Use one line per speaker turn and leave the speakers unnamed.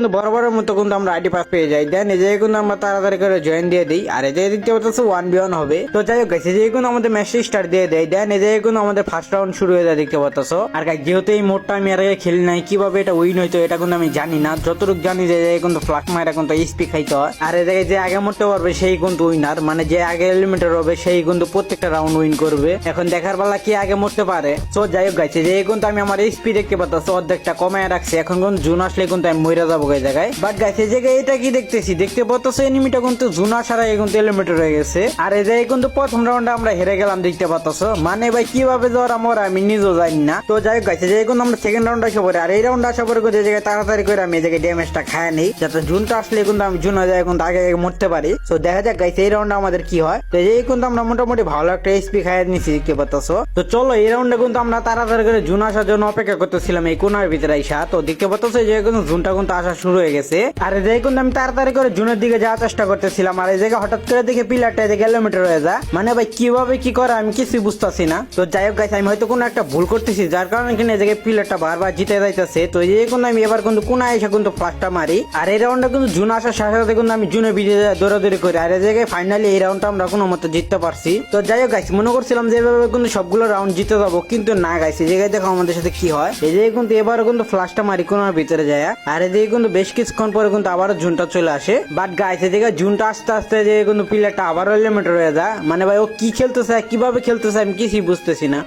কিন্তু বরাবরের মতো কিন্তু আমরা আইডি পাস পেয়ে যাই। দেন এই যে কিন্তু আমরা তাড়াতাড়ি করে জয়েন দিয়ে দিই। আর এই যে দেখতে পাচ্ছ 1v1 হবে। তো যাই হোক গাইস, এই যে কিন্তু আমাদের ম্যাচটা স্টার্ট দিয়ে দেয়। দেন এই যে কিন্তু আমাদের ফার্স্ট রাউন্ড শুরু হয়ে যায় দেখতে পাচ্ছ। আর গাইস যেহেতু এই মোডটা আমি আর আগে খেলি নাই, কিভাবে এটা উইন হইতো এটা কিন্তু আমি জানি না। যতটুকু জানি যে কিন্তু ফ্লাক মাইরা কিন্তু এসপি খাইতে হয়। আর এই জায়গায় যে আগে মরতে পারবে সেই কিন্তু উইনার, মানে যে আগে এলিমিনেটর হবে সেই কিন্তু প্রত্যেকটা রাউন্ড উইন করবে। এখন দেখার বেলা কি আগে মরতে পারে। তো যাই হোক গাইস, যে কিন্তু আমি আমার এসপি দেখতে পাচ্ছ অর্ধেকটা কমায় রাখছি। এখন কিন্তু জুন আসলে কিন্তু আমি মরে যাবো এই জায়গায়। বাট গাইস এই জায়গায় এটা কি দেখতেছি, দেখতে পাচ্ছ এনিমিটা কিন্তু জুন আসার আগে কিন্তু এলিমিনেটর হয়ে গেছে। আর এই জায়গায় কিন্তু প্রথম রাউন্ডে আমরা হেরে গেলাম দেখতে পাচ্ছ। মানে ভাই কিভাবে যাওয়ার আমরা আমি নিজেও জানি না। তো যাই হোক গাইস, এই জায়গায় কিন্তু আমরা সেকেন্ড রাউন্ড আসা পরে, আর এই রাউন্ড আসা পরে কিন্তু এই জায়গায় তাড়াতাড়ি করে আমি এই জায়গায় ড্যামেজটা খায় নেই, যাতে জুনটা আসলে কিন্তু আমি জুন হয়ে যায় কিন্তু আগে মরতে পারি। তো দেখা যাক গাইস এই রাউন্ডে আমাদের কি হয়। তো এই কিন্তু আমরা মোটামুটি ভালো একটা এসপি খাইয়ে নিছি দেখতে পাচ্ছ। তো চলো এই রাউন্ডে কিন্তু আমরা তাড়াতাড়ি করে জুন আসার জন্য অপেক্ষা করতেছিলাম এই কোনার ভিতরে আইসা। তো দেখতে পাচ্ছ যে কিন্তু জুনটা কিন্তু আসা শুরু হয়ে গেছে। আর এই জায়গায় কিন্তু আমি তাড়াতাড়ি করে জুনের দিকে যাওয়ার চেষ্টা করতেছিলাম। আর এই জায়গায় হঠাৎ করে দেখে পিলারটা এই কিলোমিটার হয়ে যায়। মানে ভাই কিভাবে কি করে আমি কিছুই বুঝতেছি না। তো যাই হোক গাইস, আমি হয়তো কোনো একটা ভুল করতেছি যার কারণে কিনা এই জায়গায় পিলারটা বারবার জিতে যাইতেছে। তো এই কিন্তু আমি এবার কিন্তু কোনায় এসে কিন্তু ফার্স্টটা মারি। আর এই রাউন্ডে কিন্তু জুন আসার সাথে সাথে কিন্তু আমি জুনের ভিডিও দৌড়াদৌড়ি করি। আর এই জায়গায় ফাইনালি এই রাউন্ডটা আমরা কোনো মতো জিততে পারছি। তো যাই হোক গাইস, মনে করছিলাম যে এভাবে কিন্তু সবগুলো রাউন্ড জিতে যাবো, কিন্তু না গাইস, এই জায়গায় দেখো আমাদের সাথে কি হয়। এই জায়গায় কিন্তু এবারও কিন্তু ফ্লাশটা মারি কোনার ভিতরে যায়। আর এই জায়গায় কিন্তু বেশ কিছুক্ষণ পরে কিন্তু আবারও জুনটা চলে আসে। বাট গাইস এই জায়গায় জুনটা আস্তে আস্তে যে কিন্তু প্লেয়ারটা আবারও এলিমিনেট হয়ে যায়। মানে ভাই ও কি খেলতেছে কিভাবে খেলতেছে আমি কিছুই বুঝতেছি না।